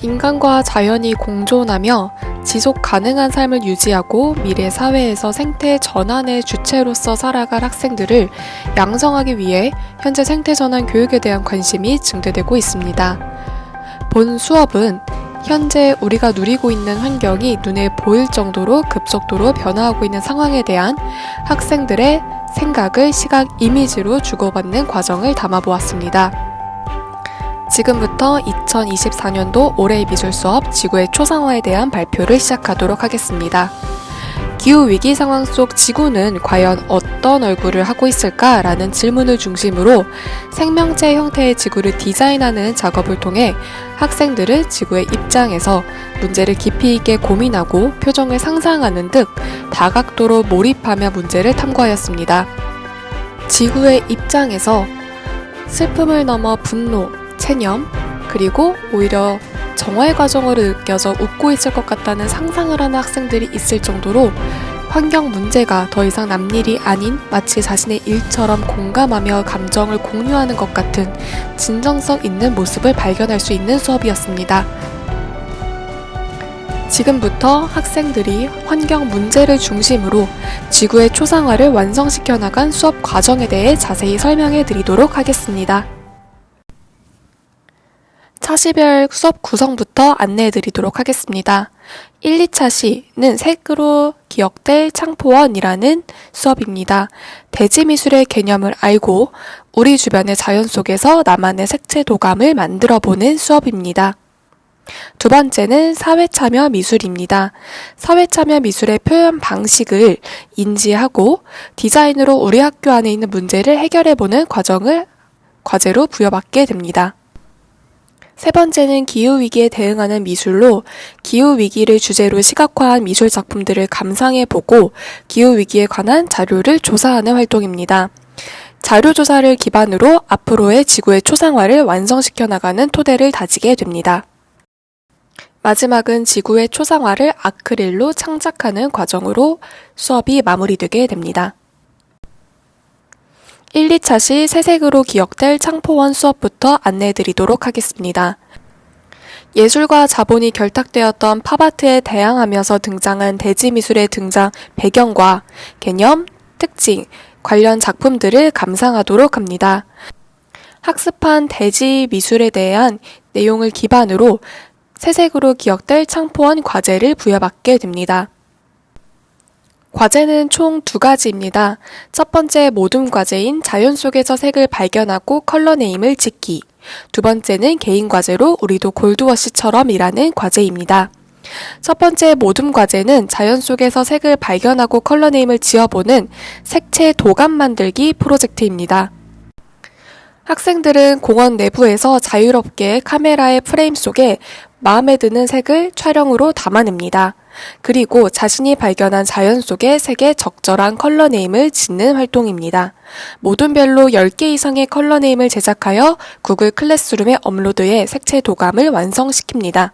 인간과 자연이 공존하며 지속 가능한 삶을 유지하고 미래 사회에서 생태 전환의 주체로서 살아갈 학생들을 양성하기 위해 현재 생태 전환 교육에 대한 관심이 증대되고 있습니다. 본 수업은 현재 우리가 누리고 있는 환경이 눈에 보일 정도로 급속도로 변화하고 있는 상황에 대한 학생들의 생각을 시각 이미지로 주고받는 과정을 담아보았습니다. 지금부터 2024년도 올해의 미술 수업 지구의 초상화에 대한 발표를 시작하도록 하겠습니다. 기후위기 상황 속 지구는 과연 어떤 얼굴을 하고 있을까라는 질문을 중심으로 생명체 형태의 지구를 디자인하는 작업을 통해 학생들은 지구의 입장에서 문제를 깊이 있게 고민하고 표정을 상상하는 등 다각도로 몰입하며 문제를 탐구하였습니다. 지구의 입장에서 슬픔을 넘어 분노, 체념, 그리고 오히려 정화의 과정으로 느껴져 웃고 있을 것 같다는 상상을 하는 학생들이 있을 정도로 환경 문제가 더 이상 남일이 아닌 마치 자신의 일처럼 공감하며 감정을 공유하는 것 같은 진정성 있는 모습을 발견할 수 있는 수업이었습니다. 지금부터 학생들이 환경 문제를 중심으로 지구의 초상화를 완성시켜 나간 수업 과정에 대해 자세히 설명해 드리도록 하겠습니다. 차시별 수업 구성부터 안내해 드리도록 하겠습니다. 1, 2차 시는 색으로 기억될 창포원이라는 수업입니다. 대지미술의 개념을 알고 우리 주변의 자연 속에서 나만의 색채 도감을 만들어보는 수업입니다. 두 번째는 사회참여 미술입니다. 사회참여 미술의 표현 방식을 인지하고 디자인으로 우리 학교 안에 있는 문제를 해결해보는 과정을 과제로 부여받게 됩니다. 세 번째는 기후위기에 대응하는 미술로 기후위기를 주제로 시각화한 미술 작품들을 감상해보고 기후위기에 관한 자료를 조사하는 활동입니다. 자료조사를 기반으로 앞으로의 지구의 초상화를 완성시켜 나가는 토대를 다지게 됩니다. 마지막은 지구의 초상화를 아크릴로 창작하는 과정으로 수업이 마무리되게 됩니다. 1, 2차 시 새색으로 기억될 창포원 수업부터 안내해드리도록 하겠습니다. 예술과 자본이 결탁되었던 팝아트에 대항하면서 등장한 대지미술의 등장 배경과 개념, 특징, 관련 작품들을 감상하도록 합니다. 학습한 대지미술에 대한 내용을 기반으로 새색으로 기억될 창포원 과제를 부여받게 됩니다. 과제는 총 2가지입니다. 첫 번째 모둠 과제인 자연 속에서 색을 발견하고 컬러 네임을 짓기. 두 번째는 개인 과제로 우리도 골드워시처럼 이라는 과제입니다. 첫 번째 모둠 과제는 자연 속에서 색을 발견하고 컬러 네임을 지어보는 색채 도감 만들기 프로젝트입니다. 학생들은 공원 내부에서 자유롭게 카메라의 프레임 속에 마음에 드는 색을 촬영으로 담아냅니다. 그리고 자신이 발견한 자연 속의 색의 적절한 컬러 네임을 짓는 활동입니다. 모둠별로 10개 이상의 컬러 네임을 제작하여 구글 클래스룸에 업로드해 색채 도감을 완성시킵니다.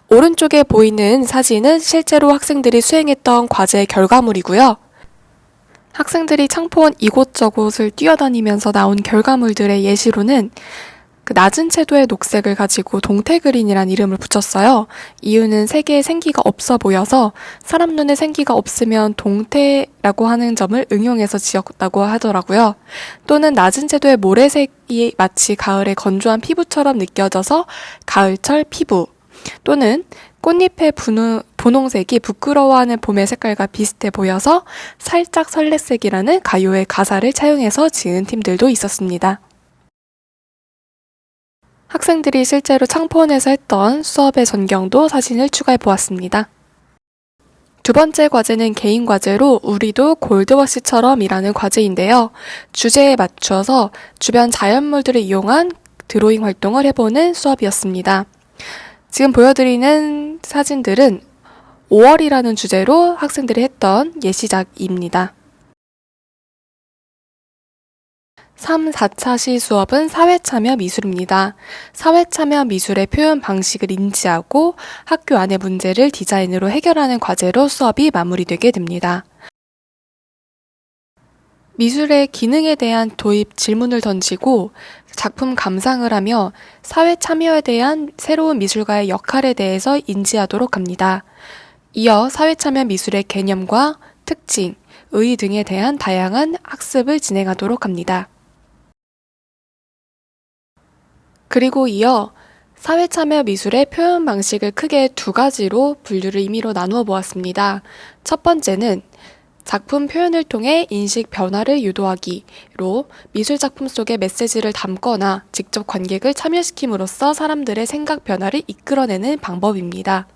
오른쪽에 보이는 사진은 실제로 학생들이 수행했던 과제의 결과물이고요. 학생들이 창포원 이곳저곳을 뛰어다니면서 나온 결과물들의 예시로는 낮은 채도의 녹색을 가지고 동태그린이란 이름을 붙였어요. 이유는 색에 생기가 없어 보여서 사람 눈에 생기가 없으면 동태라고 하는 점을 응용해서 지었다고 하더라고요. 또는 낮은 채도의 모래색이 마치 가을의 건조한 피부처럼 느껴져서 가을철 피부. 또는 꽃잎의 분홍색이 부끄러워하는 봄의 색깔과 비슷해 보여서 살짝 설레색이라는 가요의 가사를 차용해서 지은 팀들도 있었습니다. 학생들이 실제로 창포원에서 했던 수업의 전경도 사진을 추가해 보았습니다. 두 번째 과제는 개인 과제로 우리도 골드워시처럼 이라는 과제인데요. 주제에 맞추어서 주변 자연물들을 이용한 드로잉 활동을 해보는 수업이었습니다. 지금 보여드리는 사진들은 5월이라는 주제로 학생들이 했던 예시작입니다. 3, 4차 시 수업은 사회참여 미술입니다. 사회참여 미술의 표현 방식을 인지하고 학교 안의 문제를 디자인으로 해결하는 과제로 수업이 마무리되게 됩니다. 미술의 기능에 대한 도입 질문을 던지고 작품 감상을 하며 사회 참여에 대한 새로운 미술가의 역할에 대해서 인지하도록 합니다. 이어 사회 참여 미술의 개념과 특징, 의의 등에 대한 다양한 학습을 진행하도록 합니다. 그리고 이어 사회 참여 미술의 표현 방식을 크게 두 가지로 분류를 임의로 나누어 보았습니다. 첫 번째는 작품 표현을 통해 인식 변화를 유도하기로 미술 작품 속에 메시지를 담거나 직접 관객을 참여시킴으로써 사람들의 생각 변화를 이끌어내는 방법입니다.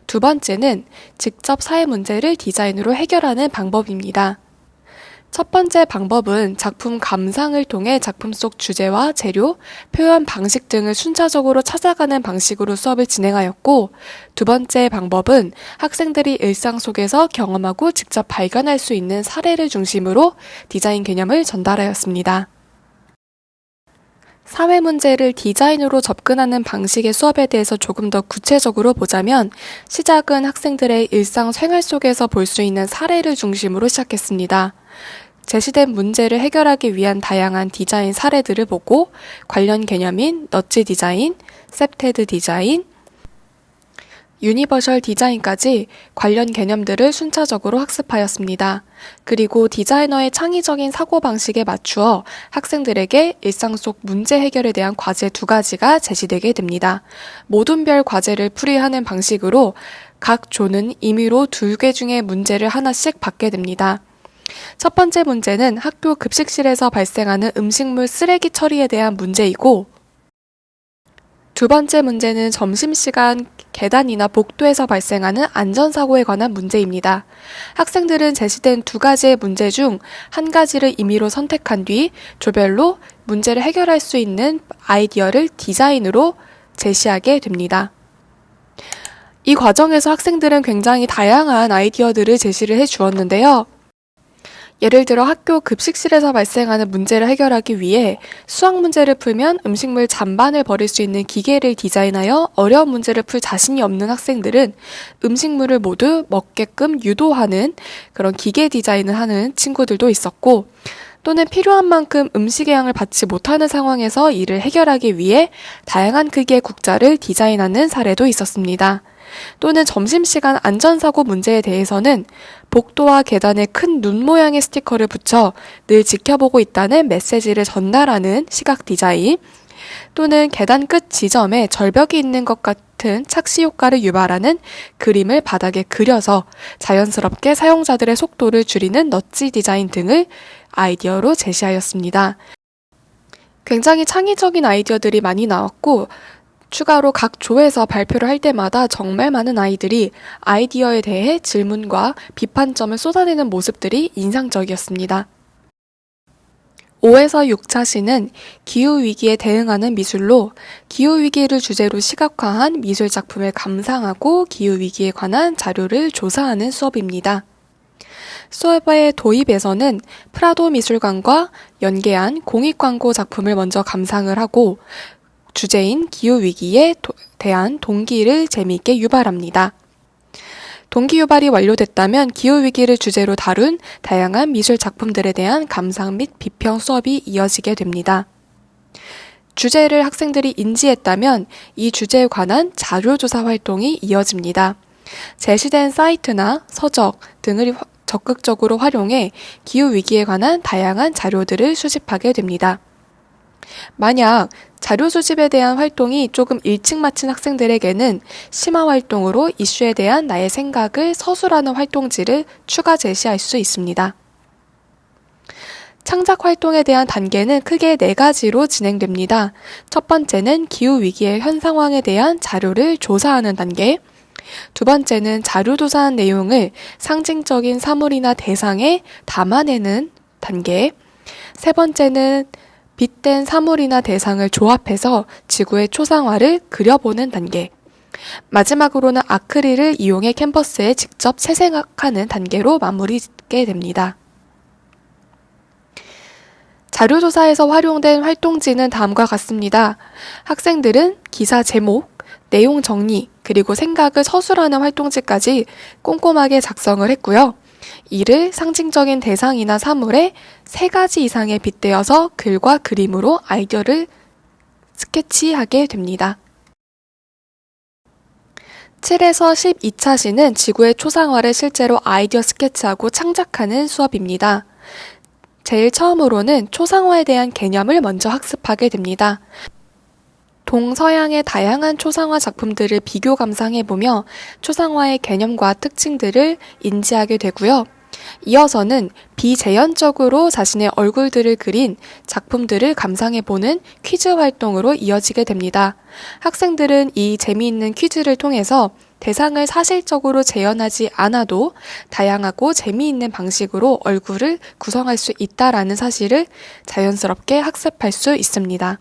두 번째는 직접 사회 문제를 디자인으로 해결하는 방법입니다. 첫 번째 방법은 작품 감상을 통해 작품 속 주제와 재료, 표현 방식 등을 순차적으로 찾아가는 방식으로 수업을 진행하였고, 두 번째 방법은 학생들이 일상 속에서 경험하고 직접 발견할 수 있는 사례를 중심으로 디자인 개념을 전달하였습니다. 사회 문제를 디자인으로 접근하는 방식의 수업에 대해서 조금 더 구체적으로 보자면, 시작은 학생들의 일상 생활 속에서 볼 수 있는 사례를 중심으로 시작했습니다. 제시된 문제를 해결하기 위한 다양한 디자인 사례들을 보고 관련 개념인 너치 디자인, 셉테드 디자인, 유니버셜 디자인까지 관련 개념들을 순차적으로 학습하였습니다. 그리고 디자이너의 창의적인 사고방식에 맞추어 학생들에게 일상 속 문제 해결에 대한 과제 두 가지가 제시되게 됩니다. 모둠별 과제를 풀이하는 방식으로 각 조는 임의로 2개 중에 문제를 하나씩 받게 됩니다. 첫 번째 문제는 학교 급식실에서 발생하는 음식물 쓰레기 처리에 대한 문제이고, 두 번째 문제는 점심시간 계단이나 복도에서 발생하는 안전사고에 관한 문제입니다. 학생들은 제시된 두 가지의 문제 중 한 가지를 임의로 선택한 뒤 조별로 문제를 해결할 수 있는 아이디어를 디자인으로 제시하게 됩니다. 이 과정에서 학생들은 굉장히 다양한 아이디어들을 제시를 해 주었는데요. 예를 들어 학교 급식실에서 발생하는 문제를 해결하기 위해 수학 문제를 풀면 음식물 잔반을 버릴 수 있는 기계를 디자인하여 어려운 문제를 풀 자신이 없는 학생들은 음식물을 모두 먹게끔 유도하는 그런 기계 디자인을 하는 친구들도 있었고, 또는 필요한 만큼 음식의 양을 받지 못하는 상황에서 이를 해결하기 위해 다양한 크기의 국자를 디자인하는 사례도 있었습니다. 또는 점심시간 안전사고 문제에 대해서는 복도와 계단에 큰 눈 모양의 스티커를 붙여 늘 지켜보고 있다는 메시지를 전달하는 시각 디자인, 또는 계단 끝 지점에 절벽이 있는 것 같은 착시 효과를 유발하는 그림을 바닥에 그려서 자연스럽게 사용자들의 속도를 줄이는 너치 디자인 등을 아이디어로 제시하였습니다. 굉장히 창의적인 아이디어들이 많이 나왔고, 추가로 각 조에서 발표를 할 때마다 정말 많은 아이들이 아이디어에 대해 질문과 비판점을 쏟아내는 모습들이 인상적이었습니다. 5에서 6차 시는 기후위기에 대응하는 미술로 기후위기를 주제로 시각화한 미술 작품을 감상하고 기후위기에 관한 자료를 조사하는 수업입니다. 수업의 도입에서는 프라도 미술관과 연계한 공익광고 작품을 먼저 감상을 하고 주제인 기후위기에 대한 동기를 재미있게 유발합니다. 동기 유발이 완료됐다면 기후위기를 주제로 다룬 다양한 미술 작품들에 대한 감상 및 비평 수업이 이어지게 됩니다. 주제를 학생들이 인지했다면 이 주제에 관한 자료조사 활동이 이어집니다. 제시된 사이트나 서적 등을 적극적으로 활용해 기후위기에 관한 다양한 자료들을 수집하게 됩니다. 만약 자료 수집에 대한 활동이 조금 일찍 마친 학생들에게는 심화 활동으로 이슈에 대한 나의 생각을 서술하는 활동지를 추가 제시할 수 있습니다. 창작 활동에 대한 단계는 크게 4가지로 진행됩니다. 첫 번째는 기후위기의 현 상황에 대한 자료를 조사하는 단계, 두 번째는 자료 조사한 내용을 상징적인 사물이나 대상에 담아내는 단계, 세 번째는 빗댄 사물이나 대상을 조합해서 지구의 초상화를 그려보는 단계, 마지막으로는 아크릴을 이용해 캔버스에 직접 채색하는 단계로 마무리게 됩니다. 자료조사에서 활용된 활동지는 다음과 같습니다. 학생들은 기사 제목, 내용 정리, 그리고 생각을 서술하는 활동지까지 꼼꼼하게 작성을 했고요. 이를 상징적인 대상이나 사물에 3가지 이상에 빗대어서 글과 그림으로 아이디어를 스케치하게 됩니다. 7에서 12차 시는 지구의 초상화를 실제로 아이디어 스케치하고 창작하는 수업입니다. 제일 처음으로는 초상화에 대한 개념을 먼저 학습하게 됩니다. 동서양의 다양한 초상화 작품들을 비교 감상해보며 초상화의 개념과 특징들을 인지하게 되고요. 이어서는 비재현적으로 자신의 얼굴들을 그린 작품들을 감상해보는 퀴즈 활동으로 이어지게 됩니다. 학생들은 이 재미있는 퀴즈를 통해서 대상을 사실적으로 재현하지 않아도 다양하고 재미있는 방식으로 얼굴을 구성할 수 있다라는 사실을 자연스럽게 학습할 수 있습니다.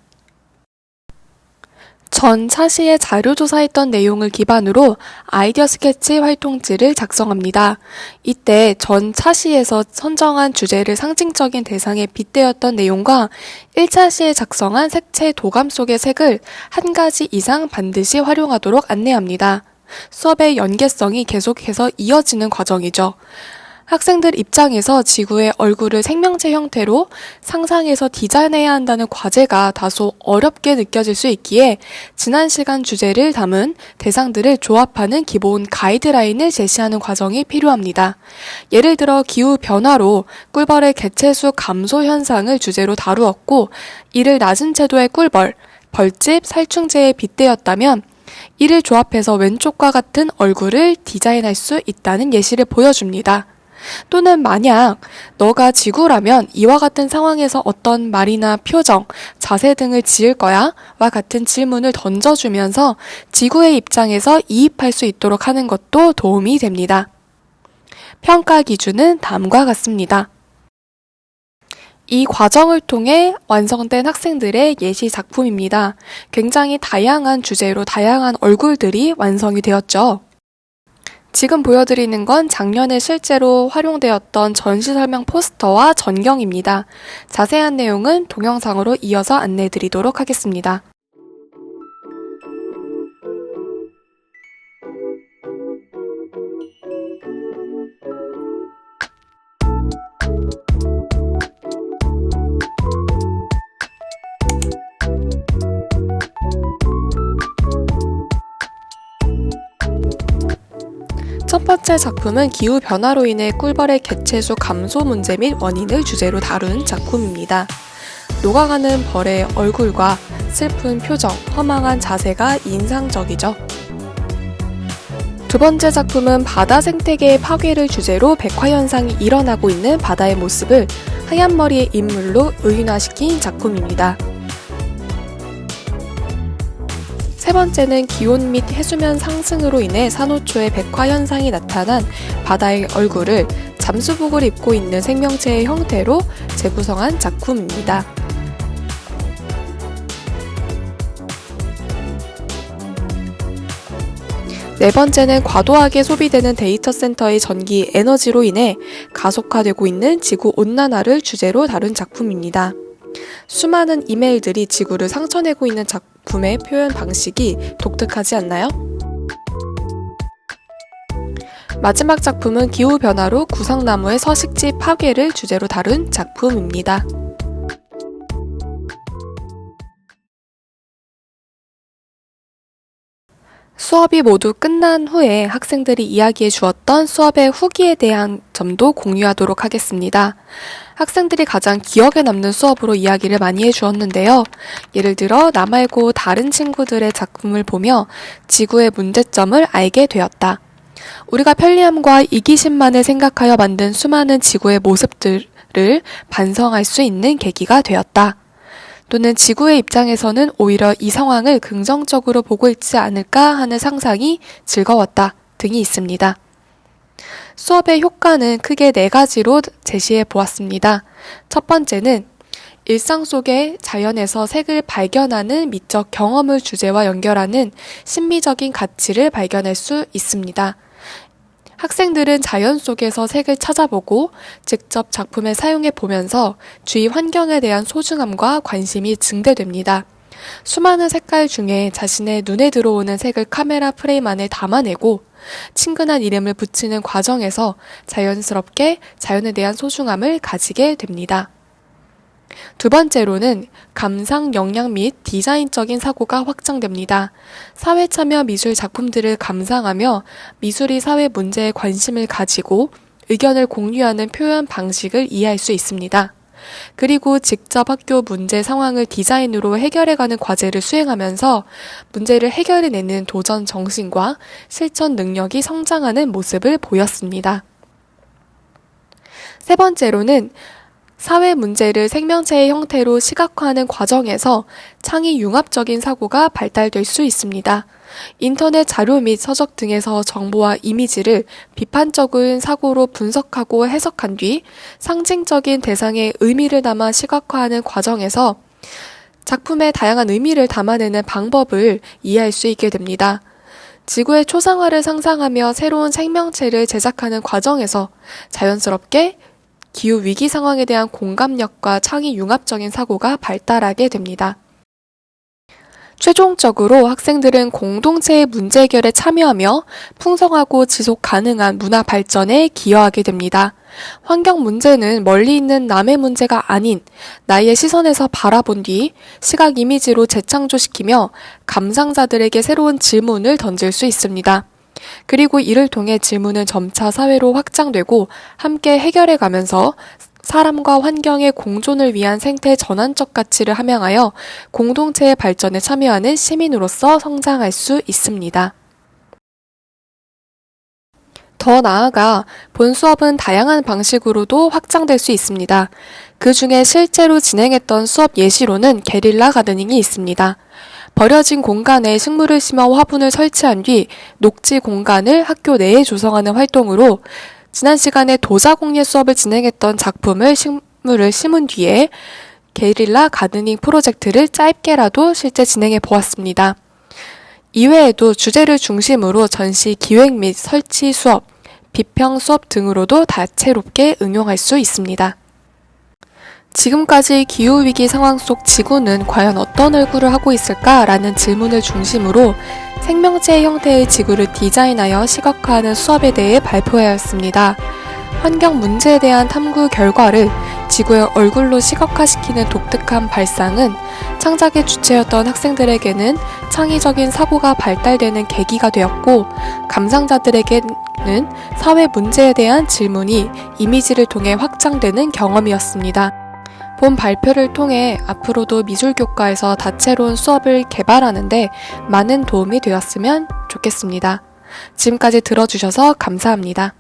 전 차시에 자료조사했던 내용을 기반으로 아이디어 스케치 활동지를 작성합니다. 이때 전 차시에서 선정한 주제를 상징적인 대상에 빗대었던 내용과 1차 시에 작성한 색채 도감 속의 색을 한 가지 이상 반드시 활용하도록 안내합니다. 수업의 연계성이 계속해서 이어지는 과정이죠. 학생들 입장에서 지구의 얼굴을 생명체 형태로 상상해서 디자인해야 한다는 과제가 다소 어렵게 느껴질 수 있기에 지난 시간 주제를 담은 대상들을 조합하는 기본 가이드라인을 제시하는 과정이 필요합니다. 예를 들어 기후변화로 꿀벌의 개체수 감소 현상을 주제로 다루었고 이를 낮은 채도의 꿀벌, 벌집, 살충제에 빗대었다면 이를 조합해서 왼쪽과 같은 얼굴을 디자인할 수 있다는 예시를 보여줍니다. 또는 만약 너가 지구라면 이와 같은 상황에서 어떤 말이나 표정, 자세 등을 지을 거야? 와 같은 질문을 던져주면서 지구의 입장에서 이입할 수 있도록 하는 것도 도움이 됩니다. 평가 기준은 다음과 같습니다. 이 과정을 통해 완성된 학생들의 예시 작품입니다. 굉장히 다양한 주제로 다양한 얼굴들이 완성이 되었죠. 지금 보여드리는 건 작년에 실제로 활용되었던 전시 설명 포스터와 전경입니다. 자세한 내용은 동영상으로 이어서 안내드리도록 하겠습니다. 첫 번째 작품은 기후변화로 인해 꿀벌의 개체수 감소 문제 및 원인을 주제로 다룬 작품입니다. 녹아가는 벌의 얼굴과 슬픈 표정, 허망한 자세가 인상적이죠. 두 번째 작품은 바다 생태계의 파괴를 주제로 백화현상이 일어나고 있는 바다의 모습을 하얀 머리의 인물로 의인화시킨 작품입니다. 세 번째는 기온 및 해수면 상승으로 인해 산호초의 백화현상이 나타난 바다의 얼굴을 잠수복을 입고 있는 생명체의 형태로 재구성한 작품입니다. 네 번째는 과도하게 소비되는 데이터 센터의 전기 에너지로 인해 가속화되고 있는 지구 온난화를 주제로 다룬 작품입니다. 수많은 이메일들이 지구를 상처내고 있는 작품의 표현 방식이 독특하지 않나요? 마지막 작품은 기후변화로 구상나무의 서식지 파괴를 주제로 다룬 작품입니다. 수업이 모두 끝난 후에 학생들이 이야기해 주었던 수업의 후기에 대한 점도 공유하도록 하겠습니다. 학생들이 가장 기억에 남는 수업으로 이야기를 많이 해주었는데요. 예를 들어 나 말고 다른 친구들의 작품을 보며 지구의 문제점을 알게 되었다. 우리가 편리함과 이기심만을 생각하여 만든 수많은 지구의 모습들을 반성할 수 있는 계기가 되었다. 또는 지구의 입장에서는 오히려 이 상황을 긍정적으로 보고 있지 않을까 하는 상상이 즐거웠다 등이 있습니다. 수업의 효과는 크게 4가지로 제시해 보았습니다. 첫 번째는 일상 속의 자연에서 색을 발견하는 미적 경험을 주제와 연결하는 심미적인 가치를 발견할 수 있습니다. 학생들은 자연 속에서 색을 찾아보고 직접 작품에 사용해 보면서 주위 환경에 대한 소중함과 관심이 증대됩니다. 수많은 색깔 중에 자신의 눈에 들어오는 색을 카메라 프레임 안에 담아내고 친근한 이름을 붙이는 과정에서 자연스럽게 자연에 대한 소중함을 가지게 됩니다. 두 번째로는 감상 역량 및 디자인적인 사고가 확장됩니다. 사회 참여 미술 작품들을 감상하며 미술이 사회 문제에 관심을 가지고 의견을 공유하는 표현 방식을 이해할 수 있습니다. 그리고 직접 학교 문제 상황을 디자인으로 해결해가는 과제를 수행하면서 문제를 해결해내는 도전 정신과 실천 능력이 성장하는 모습을 보였습니다. 세 번째로는 사회 문제를 생명체의 형태로 시각화하는 과정에서 창의 융합적인 사고가 발달될 수 있습니다. 인터넷 자료 및 서적 등에서 정보와 이미지를 비판적인 사고로 분석하고 해석한 뒤 상징적인 대상의 의미를 담아 시각화하는 과정에서 작품의 다양한 의미를 담아내는 방법을 이해할 수 있게 됩니다. 지구의 초상화를 상상하며 새로운 생명체를 제작하는 과정에서 자연스럽게 기후 위기 상황에 대한 공감력과 창의 융합적인 사고가 발달하게 됩니다. 최종적으로 학생들은 공동체의 문제 해결에 참여하며 풍성하고 지속 가능한 문화 발전에 기여하게 됩니다. 환경 문제는 멀리 있는 남의 문제가 아닌 나의 시선에서 바라본 뒤 시각 이미지로 재창조시키며 감상자들에게 새로운 질문을 던질 수 있습니다. 그리고 이를 통해 질문은 점차 사회로 확장되고 함께 해결해가면서 사람과 환경의 공존을 위한 생태 전환적 가치를 함양하여 공동체의 발전에 참여하는 시민으로서 성장할 수 있습니다. 더 나아가 본 수업은 다양한 방식으로도 확장될 수 있습니다. 그 중에 실제로 진행했던 수업 예시로는 게릴라 가드닝이 있습니다. 버려진 공간에 식물을 심어 화분을 설치한 뒤 녹지 공간을 학교 내에 조성하는 활동으로 지난 시간에 도자공예 수업을 진행했던 식물을 심은 뒤에 게릴라 가드닝 프로젝트를 짧게라도 실제 진행해 보았습니다. 이외에도 주제를 중심으로 전시 기획 및 설치 수업, 비평 수업 등으로도 다채롭게 응용할 수 있습니다. 지금까지 기후위기 상황 속 지구는 과연 어떤 얼굴을 하고 있을까라는 질문을 중심으로 생명체의 형태의 지구를 디자인하여 시각화하는 수업에 대해 발표하였습니다. 환경 문제에 대한 탐구 결과를 지구의 얼굴로 시각화시키는 독특한 발상은 창작의 주체였던 학생들에게는 창의적인 사고가 발달되는 계기가 되었고, 감상자들에게는 사회 문제에 대한 질문이 이미지를 통해 확장되는 경험이었습니다. 본 발표를 통해 앞으로도 미술교과에서 다채로운 수업을 개발하는데 많은 도움이 되었으면 좋겠습니다. 지금까지 들어주셔서 감사합니다.